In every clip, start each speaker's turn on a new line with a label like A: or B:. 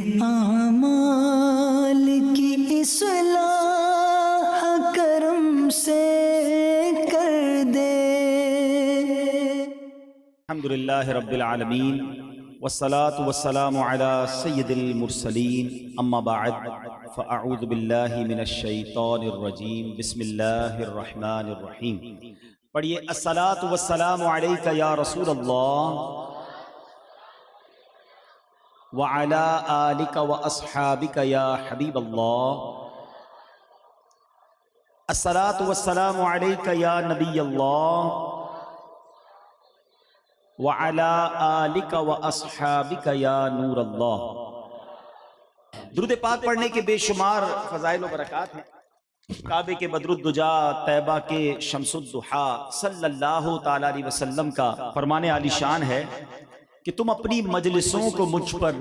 A: اعمال کی اصلاح کرم سے کر دے۔
B: الحمدللہ رب العالمین والصلاة والسلام علی سید المرسلین، اما بعد فاعوذ باللہ من الشیطان الرجیم، بسم اللہ الرحمن الرحیم۔ پڑھیے الصلاة والسلام علیک یا رسول اللہ وعلی آلک واصحابک یا حبیب اللہ، الصلاة والسلام علیک یا نبی اللہ وعلی آلک واصحابک یا نور اللہ۔ درود پاک پڑھنے کے بے شمار فضائل و برکات ہیں۔ کعبے کے بدر الدجا، طیبہ کے شمس الضحیٰ صلی اللہ تعالی علیہ وسلم کا فرمان عالی شان ہے کہ تم اپنی مجلسوں کو مجھ پر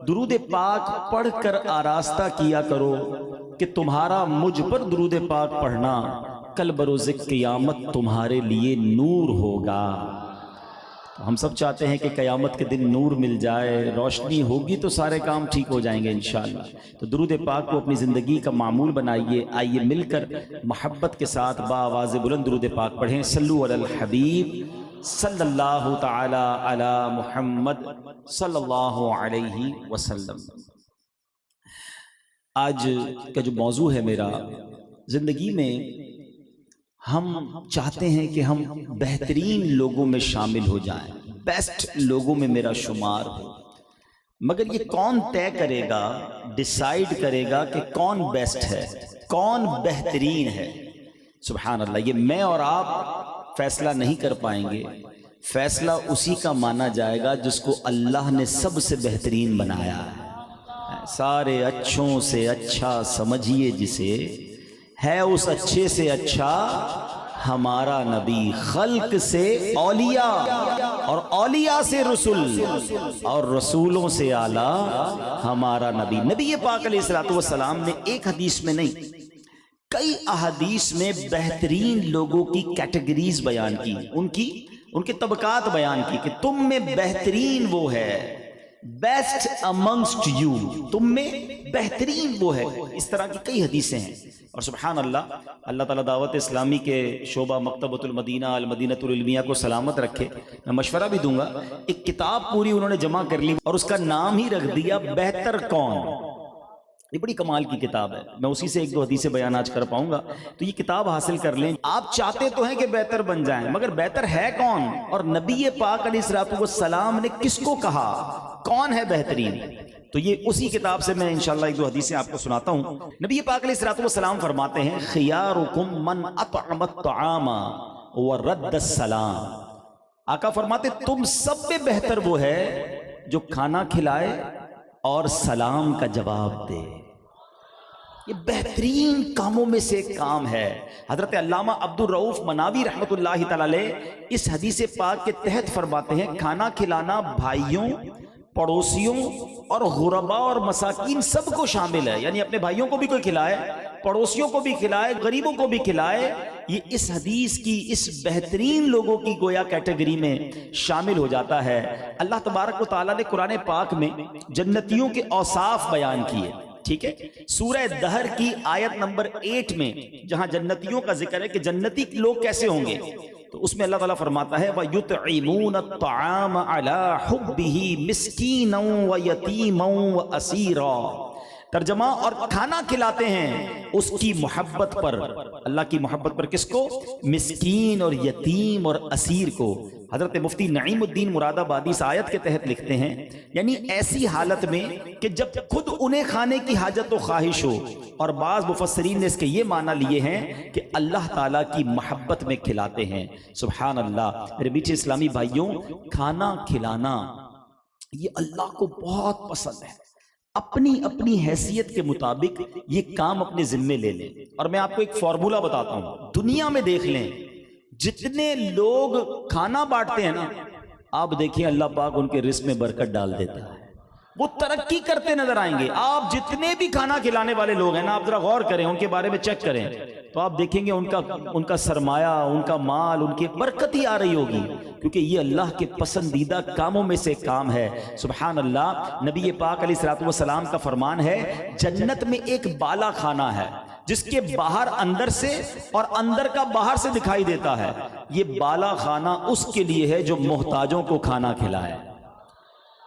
B: درود پاک پڑھ کر آراستہ کیا کرو کہ تمہارا مجھ پر درود پاک پڑھنا کل بروز قیامت تمہارے لیے نور ہوگا۔ ہم سب چاہتے ہیں کہ قیامت کے دن نور مل جائے، روشنی ہوگی تو سارے کام ٹھیک ہو جائیں گے انشاءاللہ۔ تو درود پاک کو اپنی زندگی کا معمول بنائیے۔ آئیے مل کر محبت کے ساتھ بآواز بلند درود پاک پڑھیں۔ صلو علی الحبیب صلی اللہ تعالی علی محمد صلی اللہ علیہ وسلم۔ آج کا جو موضوع ہے میرا، زندگی میں ہم چاہتے ہیں کہ ہم بہترین لوگوں میں شامل ہو جائیں، بیسٹ لوگوں میں میرا شمار ہو، مگر یہ کون طے کرے گا، ڈیسائیڈ کرے گا کہ کون بیسٹ ہے، کون بہترین ہے؟ سبحان اللہ، یہ میں اور آپ فیصلہ نہیں کر پائیں گے۔ فیصلہ اسی کا مانا جائے گا جس کو اللہ نے سب سے بہترین بنایا ہے۔ سارے اچھوں سے اچھا سمجھیے جسے، ہے اس اچھے سے اچھا ہمارا نبی، خلق سے اولیاء اور اولیاء سے رسول اور رسولوں سے اعلیٰ ہمارا نبی۔ نبی پاک علیہ السلام نے ایک حدیث میں نہیں، کئی احادیث میں بہترین لوگوں کی کیٹیگریز بیان کی، ان کے طبقات بیان کی کہ تم میں بہترین وہ ہے، بیسٹ امنگسٹ یو، تم میں بہترین وہ ہے۔ اس طرح کی کئی حدیثیں ہیں۔ اور سبحان اللہ، اللہ تعالیٰ دعوت اسلامی کے شعبہ مکتبۃ المدینہ المدینۃ العلمیہ کو سلامت رکھے۔ میں مشورہ بھی دوں گا، ایک کتاب پوری انہوں نے جمع کر لی اور اس کا نام ہی رکھ دیا بہتر کون۔ یہ بڑی کمال کی کتاب ہے، میں اسی سے ایک دو حدیث بیان آج کر پاؤں گا، تو یہ کتاب حاصل کر لیں۔ آپ چاہتے تو ہیں کہ بہتر بن جائیں، مگر بہتر ہے کون؟ اور نبی پاک علیہ السلام نے کس کو کہا کون ہے بہترین؟ تو یہ اسی کتاب سے میں انشاءاللہ ایک دو حدیثیں آپ کو سناتا ہوں۔ نبی پاک علیہ السلام فرماتے ہیں، خیارکم من اطعم الطعام ورد السلام۔ آقا فرماتے تم سب میں بہتر وہ ہے جو کھانا کھلائے اور سلام کا جواب دے۔ یہ بہترین کاموں میں سے ایک کام ہے۔ حضرت علامہ عبد الرؤف مناوی رحمۃ اللہ تعالی علیہ اس حدیث پاک کے تحت فرماتے ہیں، کھانا کھلانا بھائیوں، پڑوسیوں اور غرباء اور مساکین سب کو شامل ہے، یعنی اپنے بھائیوں کو بھی کوئی کھلائے، پڑوسیوں کو بھی کھلائے، غریبوں کو بھی کھلائے۔ یہ اس حدیث کی اس بہترین لوگوں کی گویا کیٹیگری میں شامل ہو جاتا ہے۔ اللہ تبارک و تعالیٰ نے قرآن پاک میں جنتیوں کے اوصاف بیان کیے، ٹھیک ہے؟ سورہ دہر کی آیت نمبر 8 میں جہاں جنتیوں کا ذکر ہے کہ جنتی لوگ کیسے ہوں گے، تو اس میں اللہ تعالیٰ فرماتا ہے وَيُطْعِمُونَ الطَّعَامَ عَلَى حُبِّهِ مِسْكِينًا وَيَتِيمًا وَأَسِيرًا۔ ترجمہ، اور کھانا کھلاتے ہیں اس کی محبت پر، اللہ کی محبت پر، کس کو؟ مسکین اور یتیم اور اسیر کو۔ حضرت مفتی نعیم الدین مراد آبادی اس آیت کے تحت لکھتے ہیں، یعنی ایسی حالت میں کہ جب خود انہیں کھانے کی حاجت و خواہش ہو، اور بعض مفسرین نے اس کے یہ معنی لیے ہیں کہ اللہ تعالیٰ کی محبت میں کھلاتے ہیں۔ سبحان اللہ۔ میرے میٹھے اسلامی بھائیوں، کھانا کھلانا یہ اللہ کو بہت پسند ہے۔ اپنی اپنی حیثیت کے مطابق یہ کام اپنے ذمے لے لیں۔ اور میں آپ کو ایک فارمولہ بتاتا ہوں، دنیا میں دیکھ لیں جتنے لوگ کھانا بانٹتے ہیں نا، آپ دیکھیں اللہ پاک ان کے رزق میں برکت ڈال دیتا ہے۔ وہ ترقی کرتے نظر آئیں گے. آپ جتنے بھی کھانا کھلانے والے لوگ ہیں نا، آپ ذرا غور کریں، ان کے بارے میں چیک کریں تو آپ دیکھیں گے ان کا سرمایہ، ان کا مال، ان کی برکت ہی آ رہی ہوگی، کیونکہ یہ اللہ کے پسندیدہ کاموں میں سے کام ہے. سبحان اللہ. نبی پاک علیہ الصلوۃ والسلام کا فرمان ہے، جنت میں ایک بالا خانہ ہے جس کے باہر اندر سے اور اندر کا باہر سے دکھائی دیتا ہے. یہ بالا خانہ اس کے لیے ہے جو محتاجوں کو کھانا کھلائے.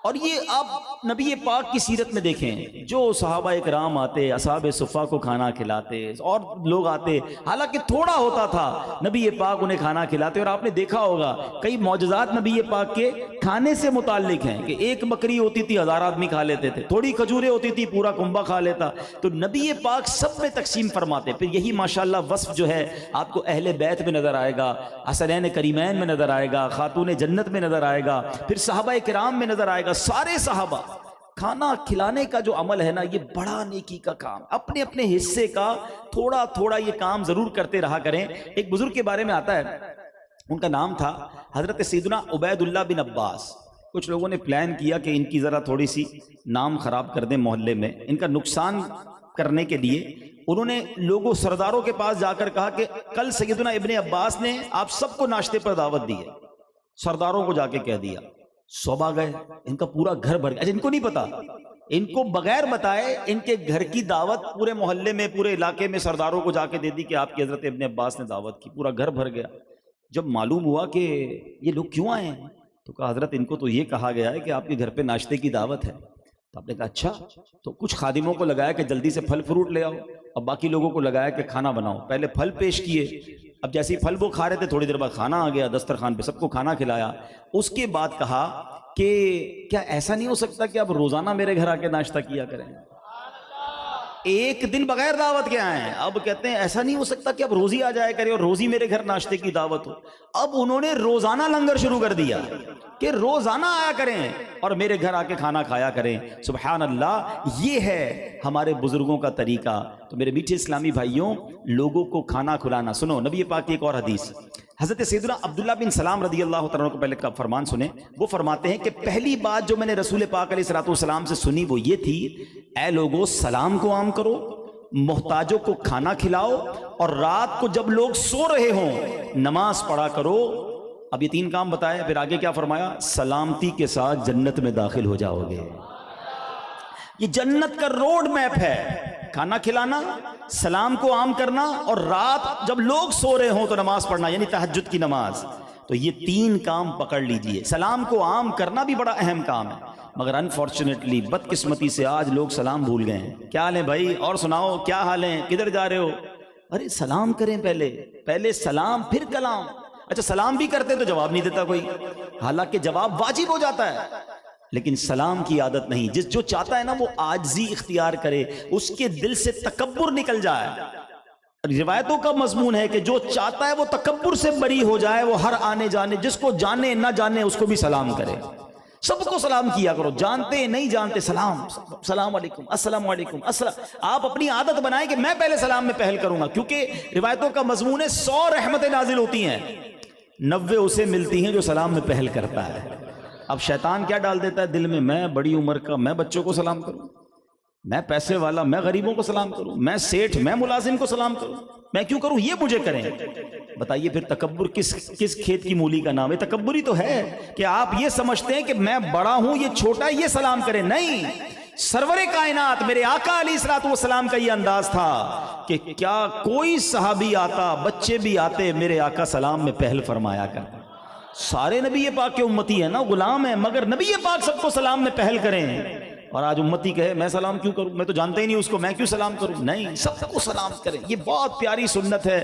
B: اور یہ آپ نبی پاک کی سیرت میں دیکھیں، جو صحابہ اکرام آتے، اصحاب صفہ کو کھانا کھلاتے، اور لوگ آتے، حالانکہ تھوڑا ہوتا تھا، نبی پاک انہیں کھانا کھلاتے. اور آپ نے دیکھا ہوگا کئی معجزات نبی پاک کے کھانے سے متعلق ہیں کہ ایک بکری ہوتی تھی 1000 آدمی کھا لیتے تھے، تھوڑی کھجوریں ہوتی تھی پورا کنبہ کھا لیتا. تو نبی پاک سب میں تقسیم فرماتے. پھر یہی ماشاءاللہ وصف جو ہے آپ کو اہل بیت میں نظر آئے گا، حسنین کریمین میں نظر آئے گا، خاتون جنت میں نظر آئے گا، پھر صحابہ کرام میں نظر آئے گا. سارے صحابہ کھانا کھلانے کا جو عمل ہے نا، یہ بڑا نیکی کا کام، اپنے اپنے حصے کا تھوڑا تھوڑا یہ کام ضرور کرتے رہا کریں. ایک بزرگ کے بارے میں آتا ہے، ان کا نام تھا حضرت سیدنا عبید اللہ بن عباس. کچھ لوگوں نے پلان کیا کہ ان کی ذرا تھوڑی سی نام خراب کر دیں محلے میں. ان کا نقصان کرنے کے لیے انہوں نے لوگوں سرداروں کے پاس جا کر کہا کہ کل سیدنا ابن عباس نے آپ سب کو ناشتے پر دعوت دی ہے. سرداروں کو جا کے کہہ دیا. صبح گئے، ان کا پورا گھر بھر گیا. اچھا، ان کو نہیں پتا، ان کو بغیر بتائے ان کے گھر کی دعوت پورے محلے میں، پورے علاقے میں سرداروں کو جا کے دے دی کہ آپ کی حضرت ابن عباس نے دعوت کی. پورا گھر بھر گیا. جب معلوم ہوا کہ یہ لوگ کیوں آئے ہیں تو کہا حضرت ان کو تو یہ کہا گیا ہے کہ آپ کے گھر پہ ناشتے کی دعوت ہے. تو آپ نے کہا اچھا. تو کچھ خادموں کو لگایا کہ جلدی سے پھل فروٹ لے آؤ، اور باقی لوگوں کو لگایا کہ کھانا بناؤ. پہلے پھل پیش کیے، اب جیسے ہی پھل وہ کھا رہے تھے تھوڑی دیر بعد کھانا آ گیا دسترخوان پہ، سب کو کھانا کھلایا. اس کے بعد کہا کہ کیا ایسا نہیں ہو سکتا کہ آپ روزانہ میرے گھر آ کے ناشتہ کیا کریں؟ ایک دن بغیر دعوت کے آئے ہیں. اب کہتے ہیں ایسا نہیں ہو سکتا کہ اب روزی آ جائے کرے اور روزی میرے گھر ناشتے کی دعوت ہو. اب انہوں نے روزانہ لنگر شروع کر دیا کہ روزانہ آیا کریں اور میرے گھر آ کے کھانا کھایا کریں. سبحان اللہ. یہ ہے ہمارے بزرگوں کا طریقہ. تو میرے میٹھے اسلامی بھائیوں، لوگوں کو کھانا کھلانا. سنو نبی پاک کی ایک اور حدیث، حضرت سیدنا عبداللہ بن سلام رضی اللہ تعالیٰ کو پہلے کا فرمان سنیں. وہ فرماتے ہیں کہ پہلی بات جو میں نے رسول پاک علیہ الصلوۃ والسلام سے سنی وہ یہ تھی، اے لوگوں سلام کو عام کرو، محتاجوں کو کھانا کھلاؤ، اور رات کو جب لوگ سو رہے ہوں نماز پڑھا کرو. اب یہ 3 کام بتائے، پھر آگے کیا فرمایا؟ سلامتی کے ساتھ جنت میں داخل ہو جاؤ گے. یہ جنت کا روڈ میپ ہے. کھانا کھلانا، سلام کو عام کرنا، اور رات جب لوگ سو رہے ہوں تو نماز پڑھنا، یعنی تہجد کی نماز. تو یہ 3 کام پکڑ لیجئے. سلام کو عام کرنا بھی بڑا اہم کام ہے، مگر انفارچونیٹلی بدقسمتی سے آج لوگ سلام بھول گئے ہیں. کیا حال ہے بھائی؟ اور سناؤ کیا حال ہے؟ کدھر جا رہے ہو؟ ارے سلام کریں، پہلے سلام پھر کلام. اچھا سلام بھی کرتے تو جواب نہیں دیتا کوئی، حالانکہ جواب واجب ہو جاتا ہے، لیکن سلام کی عادت نہیں. جو چاہتا ہے نا وہ عاجزی اختیار کرے، اس کے دل سے تکبر نکل جائے. روایتوں کا مضمون ہے کہ جو چاہتا ہے وہ تکبر سے بری ہو جائے، وہ ہر آنے جانے، جس کو جانے نہ جانے اس کو بھی سلام کرے. سب کو سلام کیا کرو، جانتے نہیں جانتے سلام، السلام علیکم، السلام علیکم، السلام. آپ اپنی عادت بنائیں کہ میں پہلے سلام میں پہل کروں گا، کیونکہ روایتوں کا مضمون ہے 100 رحمتیں نازل ہوتی ہیں، 90 اسے ملتی ہیں جو سلام میں پہل کرتا ہے. اب شیطان کیا ڈال دیتا ہے دل میں؟ میں بڑی عمر کا، میں بچوں کو سلام کروں، میں پیسے والا، میں غریبوں کو سلام کروں، میں سیٹھ، میں ملازم کو سلام کروں، میں کیوں کروں؟ یہ مجھے کریں. بتائیے پھر تکبر کس کھیت کی مولی کا نام ہے؟ تکبر ہی تو ہے کہ آپ یہ سمجھتے ہیں کہ میں بڑا ہوں، یہ چھوٹا ہے، یہ سلام کرے. نہیں، سرور کائنات میرے آقا علیہ الصلوۃ والسلام کا یہ انداز تھا کہ کیا کوئی صحابی آتا، بچے بھی آتے، میرے آقا سلام میں پہل فرمایا کرتا. سارے نبی پاک کے امتی ہیں نا، غلام ہیں، مگر نبی پاک سب کو سلام میں پہل کریں. اور آج امتی کہے میں سلام کیوں کروں، میں تو جانتا ہی نہیں اس کو، میں کیوں سلام کروں؟ نہیں، سب کو سلام کریں. یہ بہت پیاری سنت ہے.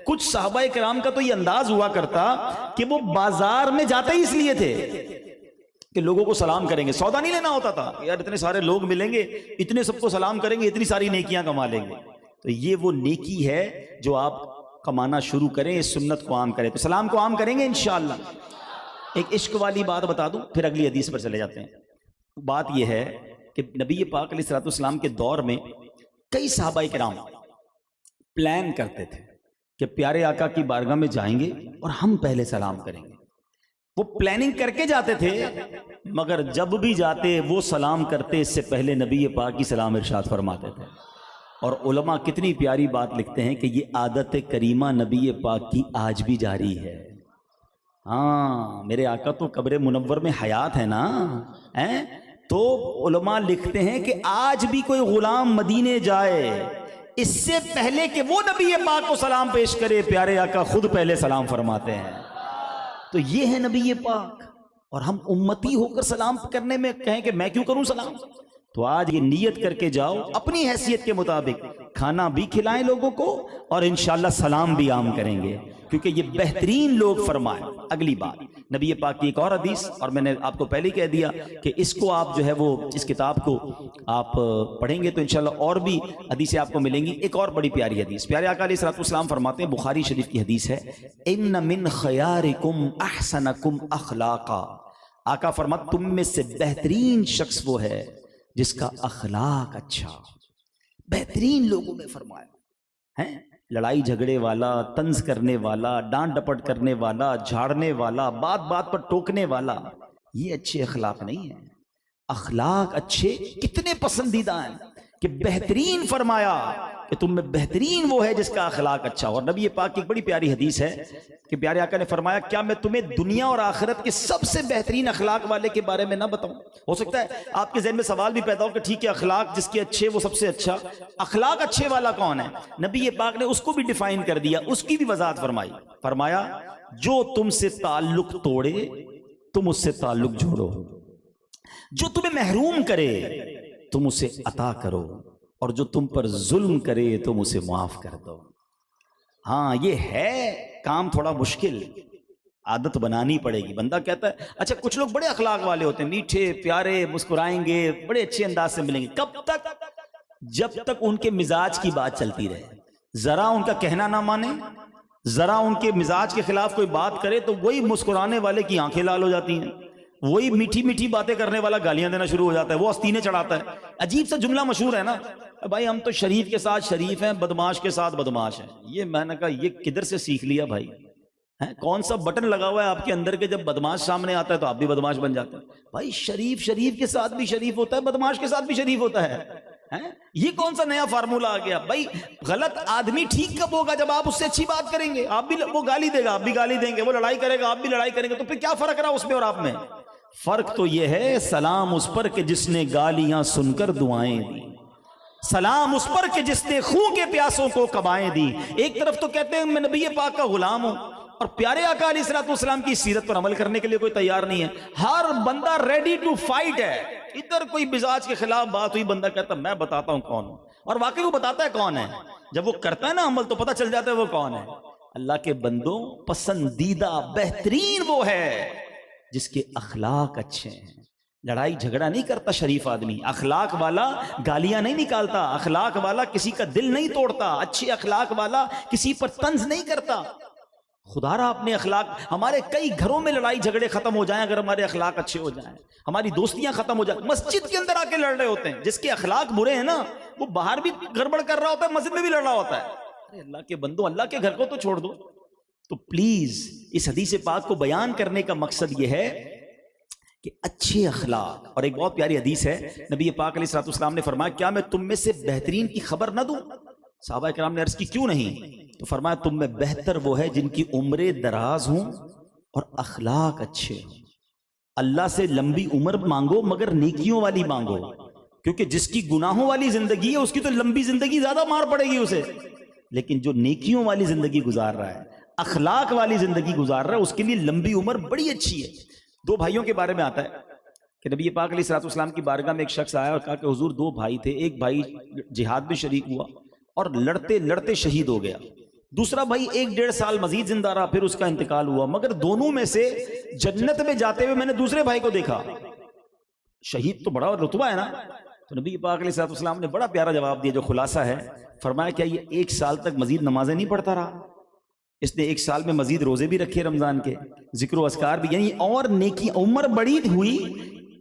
B: کچھ صحابہ کرام کا تو یہ انداز ہوا کرتا کہ وہ بازار میں جاتے ہی اس لیے تھے کہ لوگوں کو سلام کریں گے. سودا نہیں لینا ہوتا تھا یار، اتنے سارے لوگ ملیں گے، اتنے سب کو سلام کریں گے، اتنی ساری نیکیاں کما لیں گے. تو یہ وہ نیکی ہے جو آپ کمانا شروع کریں، اس سنت کو عام کریں. تو سلام کو عام کریں گے انشاءاللہ. ایک عشق والی بات بتا دوں پھر اگلی حدیث پر چلے جاتے ہیں. بات یہ ہے کہ نبی پاک علیہ الصلوۃ والسلام کے دور میں کئی صحابہ کرام پلان کرتے تھے کہ پیارے آقا کی بارگاہ میں جائیں گے اور ہم پہلے سلام کریں گے. وہ پلاننگ کر کے جاتے تھے، مگر جب بھی جاتے وہ سلام کرتے اس سے پہلے نبی پاک کی سلام ارشاد فرماتے تھے۔ اور علماء کتنی پیاری بات لکھتے ہیں کہ یہ عادت کریمہ نبی پاک کی آج بھی جاری ہے۔ ہاں، میرے آقا تو قبر منور میں حیات ہے نا، تو علماء لکھتے ہیں کہ آج بھی کوئی غلام مدینے جائے اس سے پہلے کہ وہ نبی پاک کو سلام پیش کرے، پیارے آقا خود پہلے سلام فرماتے ہیں۔ تو یہ ہے نبی پاک، اور ہم امتی ہو کر سلام کرنے میں کہیں کہ میں کیوں کروں سلام؟ تو آج یہ نیت کر کے جاؤ اپنی حیثیت کے مطابق، کھانا بھی کھلائیں لوگوں کو اور انشاءاللہ سلام بھی عام کریں گے، کیونکہ یہ بہترین لوگ فرمائیں۔ اگلی بات نبی پاک کی ایک اور حدیث، اور میں نے آپ کو پہلے کہہ دیا کہ اس کو آپ جو ہے وہ اس کتاب کو آپ پڑھیں گے تو انشاءاللہ اور بھی حدیثیں آپ کو ملیں گی۔ ایک اور بڑی پیاری حدیث، پیارے آقا علیہ الصلوۃ والسلام فرماتے ہیں، بخاری شریف کی حدیث ہے، ان من خیارکم احسنکم اخلاقا، آقا فرماتے تم میں سے بہترین شخص وہ ہے جس کا اخلاق اچھا۔ بہترین لوگوں میں فرمایا ہے، لڑائی جھگڑے والا، طنز کرنے والا، ڈانٹ ڈپٹ کرنے والا، جھاڑنے والا، بات بات پر ٹوکنے والا، یہ اچھے اخلاق نہیں ہیں۔ اخلاق اچھے کتنے پسندیدہ ہیں کہ بہترین فرمایا کہ تم میں بہترین وہ ہے جس کا اخلاق اچھا۔ اور نبی پاک کی ایک بڑی پیاری حدیث ہے کہ پیارے آقا نے فرمایا، کیا میں تمہیں دنیا اور آخرت کے سب سے بہترین اخلاق والے کے بارے میں نہ بتاؤں؟ ہو سکتا ہے آپ کے ذہن میں سوال بھی پیدا ہو کہ ٹھیک ہے، اخلاق جس کے اچھے وہ سب سے اچھا، اخلاق اچھے والا کون ہے؟ نبی پاک نے اس کو بھی ڈیفائن کر دیا، اس کی بھی وضاحت فرمائی، فرمایا جو تم سے تعلق توڑے تم اس سے تعلق جوڑو، جو تمہیں محروم کرے تم اسے عطا کرو، اور جو تم پر ظلم کرے تم اسے معاف کر دو۔ ہاں یہ ہے کام تھوڑا مشکل، عادت بنانی پڑے گی۔ بندہ کہتا ہے اچھا کچھ لوگ بڑے اخلاق والے ہوتے ہیں، میٹھے پیارے، مسکرائیں گے، بڑے اچھے انداز سے ملیں گے، کب تک؟ جب تک ان کے مزاج کی بات چلتی رہے، ذرا ان کا کہنا نہ مانے، ذرا ان کے مزاج کے خلاف کوئی بات کرے تو وہی مسکرانے والے کی آنکھیں لال ہو جاتی ہیں، وہی میٹھی میٹھی باتیں کرنے والا گالیاں دینا شروع ہو جاتا ہے، وہ آستینے چڑھاتا ہے۔ عجیب سا جملہ مشہور ہے نا، بھائی ہم تو شریف کے ساتھ شریف ہیں، بدماش کے ساتھ بدماش ہیں۔ یہ میں نے کہا یہ کدھر سے سیکھ لیا بھائی؟ کون سا بٹن لگا ہوا ہے آپ کے اندر کے جب بدماش سامنے آتا ہے تو آپ بھی بدماش بن جاتے ہیں؟ بھائی شریف کے ساتھ بھی شریف ہوتا ہے، بدماش کے ساتھ بھی شریف ہوتا ہے۔ یہ کون سا نیا فارمولہ آ گیا؟ بھائی غلط آدمی ٹھیک کب ہوگا؟ جب آپ اس سے اچھی بات کریں گے، آپ بھی وہ گالی دے گا آپ بھی گالی دیں گے، وہ لڑائی کرے گا آپ بھی لڑائی کریں گے، تو پھر کیا فرق رہا اس میں اور آپ میں؟ فرق تو یہ ہے سلام اس پر کہ جس نے گالیاں سن کر دعائیں دی، سلام اس پر کہ جس نے خون کے پیاسوں کو کبائیں دی۔ ایک طرف تو کہتے ہیں میں نبی پاک کا غلام ہوں، اور پیارے آقا علیہ الصلوۃ والسلام کی سیرت پر عمل کرنے کے لیے کوئی تیار نہیں ہے، ہر بندہ ریڈی ٹو فائٹ ہے۔ ادھر کوئی مزاج کے خلاف بات ہوئی، بندہ کہتا میں بتاتا ہوں کون ہوں، اور واقعی وہ بتاتا ہے کون ہے، جب وہ کرتا ہے نا عمل تو پتہ چل جاتا ہے وہ کون ہے۔ اللہ کے بندوں پسندیدہ بہترین وہ ہے جس کے اخلاق اچھے ہیں۔ لڑائی جھگڑا نہیں کرتا شریف آدمی، اخلاق والا گالیاں نہیں نکالتا، اخلاق والا کسی کا دل نہیں توڑتا، اچھے اخلاق والا کسی پر طنز نہیں کرتا۔ خدا را اپنے اخلاق، ہمارے کئی گھروں میں لڑائی جھگڑے ختم ہو جائیں اگر ہمارے اخلاق اچھے ہو جائیں، ہماری دوستیاں ختم ہو جائیں۔ مسجد کے اندر آ کے لڑ رہے ہوتے ہیں، جس کے اخلاق برے ہیں نا وہ باہر بھی گڑبڑ کر رہا ہوتا ہے، مسجد میں بھی لڑ رہا ہوتا ہے۔ ارے اللہ کے بندو، اللہ کے گھر کو تو چھوڑ دو۔ تو پلیز اس حدیث پاک کو بیان کرنے کا مقصد یہ ہے کہ اچھے اخلاق۔ اور ایک بہت پیاری حدیث ہے، نبی پاک علیہ الصلوۃ والسلام نے فرمایا کیا میں تم میں سے بہترین کی خبر نہ دوں؟ صحابہ کرام نے عرض کی کیوں نہیں؟ تو فرمایا تم میں بہتر وہ ہے جن کی عمریں دراز ہوں اور اخلاق اچھے ہوں۔ اللہ سے لمبی عمر مانگو مگر نیکیوں والی مانگو، کیونکہ جس کی گناہوں والی زندگی ہے اس کی تو لمبی زندگی زیادہ مار پڑے گی اسے، لیکن جو نیکیوں والی زندگی گزار رہا ہے، اخلاق والی زندگی گزار رہا ہے، اس کے لیے لمبی عمر بڑی اچھی ہے۔ دو بھائیوں کے بارے میں آتا ہے کہ نبی پاک علیہ الصلوۃ والسلام کی بارگاہ میں ایک شخص آیا اور کہا کہ حضور دو بھائی تھے، ایک بھائی جہاد میں شریک ہوا اور لڑتے لڑتے شہید ہو گیا، دوسرا بھائی 1-1.5 سال مزید زندہ رہا، پھر اس کا انتقال ہوا، مگر دونوں میں سے جنت میں جاتے ہوئے میں نے دوسرے بھائی کو دیکھا۔ شہید تو بڑا رتبہ ہے نا، تو نبی پاک علیہ الصلوۃ والسلام نے بڑا پیارا جواب دیا جو خلاصہ ہے، فرمایا کیا یہ 1 سال تک مزید نمازیں نہیں پڑھتا رہا؟ اس نے 1 سال میں مزید روزے بھی رکھے رمضان کے، ذکر و اذکار بھی، یعنی اور نیکی، عمر بڑی ہوئی،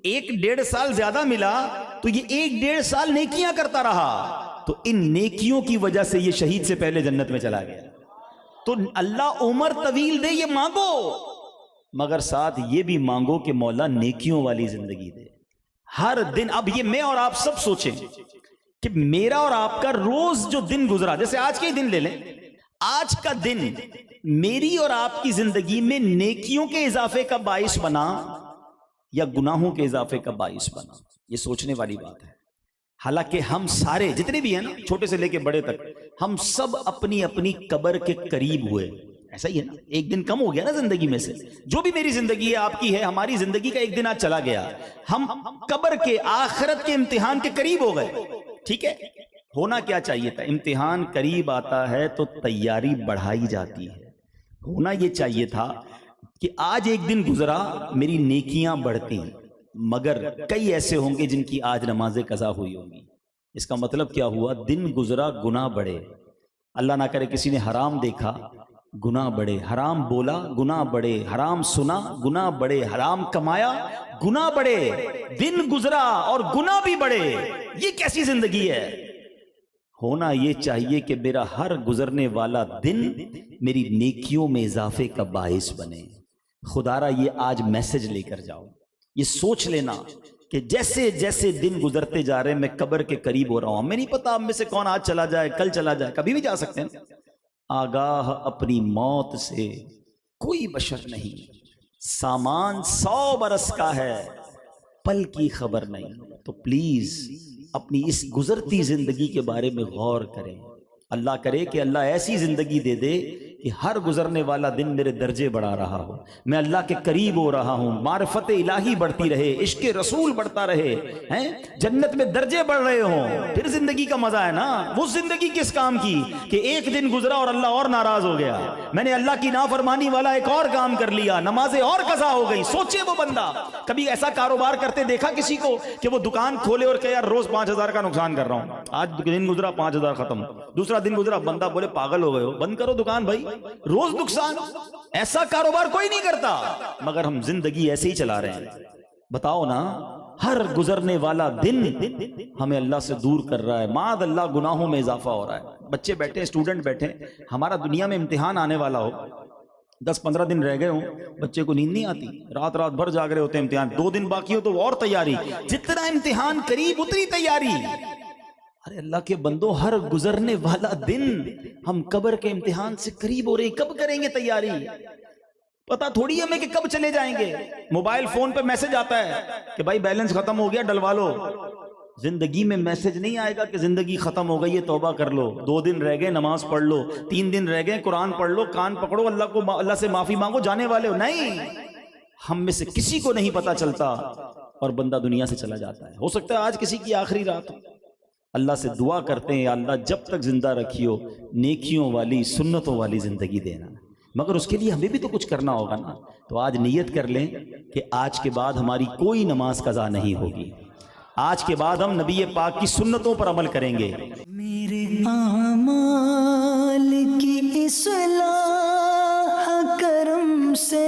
B: 1-1.5 سال زیادہ ملا تو یہ 1-1.5 سال نیکیاں کرتا رہا، تو ان نیکیوں کی وجہ سے یہ شہید سے پہلے جنت میں چلا گیا۔ تو اللہ عمر طویل دے یہ مانگو، مگر ساتھ یہ بھی مانگو کہ مولا نیکیوں والی زندگی دے. ہر دن اب یہ میں اور آپ سب سوچیں کہ میرا اور آپ کا روز جو دن گزرا، جیسے آج کے ہی دن لے لیں، آج کا دن میری اور آپ کی زندگی میں نیکیوں کے اضافے کا باعث بنا یا گناہوں کے اضافے کا باعث بنا، یہ سوچنے والی بات ہے. حالانکہ ہم سارے جتنے بھی ہیں نا، چھوٹے سے لے کے بڑے تک، ہم سب اپنی اپنی قبر کے قریب ہوئے. ایسا ہی ہے نا، ایک دن کم ہو گیا نا زندگی میں سے. جو بھی میری زندگی ہے، آپ کی ہے، ہماری زندگی کا ایک دن آج چلا گیا. ہم قبر کے، آخرت کے امتحان کے قریب ہو گئے. ٹھیک ہے، ہونا کیا چاہیے تھا؟ امتحان قریب آتا ہے تو تیاری بڑھائی جاتی ہے. ہونا یہ چاہیے تھا کہ آج ایک دن گزرا، میری نیکیاں بڑھتی ہیں، مگر کئی ایسے ہوں گے جن کی آج نمازیں قضا ہوئی ہوں گی. اس کا مطلب کیا ہوا؟ دن گزرا، گناہ بڑھے. اللہ نہ کرے کسی نے حرام دیکھا، گناہ بڑھے. حرام بولا، گناہ بڑھے. حرام سنا، گناہ بڑھے. حرام کمایا، گناہ بڑھے. دن گزرا اور گناہ بھی بڑھے. یہ کیسی زندگی ہے؟ ہونا یہ چاہیے کہ میرا ہر گزرنے والا دن میری نیکیوں میں اضافے کا باعث بنے. خدا را یہ آج میسج لے کر جاؤ. یہ سوچ لینا کہ جیسے جیسے دن گزرتے جا رہے ہیں میں قبر کے قریب ہو رہا ہوں. ہمیں نہیں پتا ہم میں سے کون آج چلا جائے، کل چلا جائے، کبھی بھی جا سکتے ہیں. آگاہ اپنی موت سے کوئی بشر نہیں. سامان 100 برس کا ہے، پل کی خبر نہیں. تو پلیز اپنی اس گزرتی زندگی کے بارے میں غور کریں. اللہ کرے کہ اللہ ایسی زندگی دے دے کہ ہر گزرنے والا دن میرے درجے بڑھا رہا ہو، میں اللہ کے قریب ہو رہا ہوں، معرفت الہی بڑھتی رہے، عشق رسول بڑھتا رہے، جنت میں درجے بڑھ رہے ہوں. پھر زندگی کا مزہ ہے نا. وہ زندگی کس کام کی کہ ایک دن گزرا اور اللہ اور ناراض ہو گیا، میں نے اللہ کی نافرمانی والا ایک اور کام کر لیا، نمازیں اور قضا ہو گئی. سوچے وہ بندہ کبھی ایسا کاروبار کرتے دیکھا کسی کو کہ وہ دکان کھولے اور کہ یار روز 5,000 کا نقصان کر رہا ہوں، آج دن گزرا 5,000 ختم. دوسرا دن گزرا، بندہ بولے پاگل ہو گئے ہو، بند کرو دکان بھائی، روز نقصان. ایسا کاروبار کوئی نہیں کرتا، مگر ہم زندگی ایسے ہی چلا رہے ہیں. بتاؤ نا، ہر گزرنے والا دن ہمیں اللہ سے دور کر رہا ہے. معاذ اللہ گناہوں میں اضافہ ہو رہا ہے. بچے بیٹھے، اسٹوڈنٹ بیٹھے، ہمارا دنیا میں امتحان آنے والا ہو، 10-15 دن رہ گئے ہوں، بچے کو نیند نہیں آتی، رات رات بھر جاگ رہے ہوتے ہیں. امتحان 2 دن باقی ہو تو اور تیاری. جتنا امتحان قریب اتنی تیاری. ارے اللہ کے بندو، ہر گزرنے والا دن ہم قبر کے امتحان سے قریب ہو رہے ہیں. کب کریں گے تیاری؟ پتا تھوڑی ہمیں کہ کب چلے جائیں گے. موبائل فون پہ میسج آتا ہے کہ بھائی بیلنس ختم ہو گیا، ڈلوا لو. زندگی میں میسج نہیں آئے گا کہ زندگی ختم ہو گئی ہے، توبہ کر لو. 2 دن رہ گئے، نماز پڑھ لو. 3 دن رہ گئے، قرآن پڑھ لو. کان پکڑو، اللہ سے معافی مانگو، جانے والے ہو. نہیں، ہم میں سے کسی کو نہیں پتا چلتا اور بندہ دنیا سے چلا جاتا ہے. ہو سکتا ہے آج کسی کی آخری رات. اللہ سے دعا کرتے ہیں، یا اللہ جب تک زندہ رکھیو نیکیوں والی، سنتوں والی زندگی دینا. مگر اس کے لیے ہمیں بھی تو کچھ کرنا ہوگا نا. تو آج نیت کر لیں کہ آج کے بعد ہماری کوئی نماز قضا نہیں ہوگی. آج کے بعد ہم نبی پاک کی سنتوں پر عمل کریں گے.
A: میرے اعمال کی اصلاح کرم سے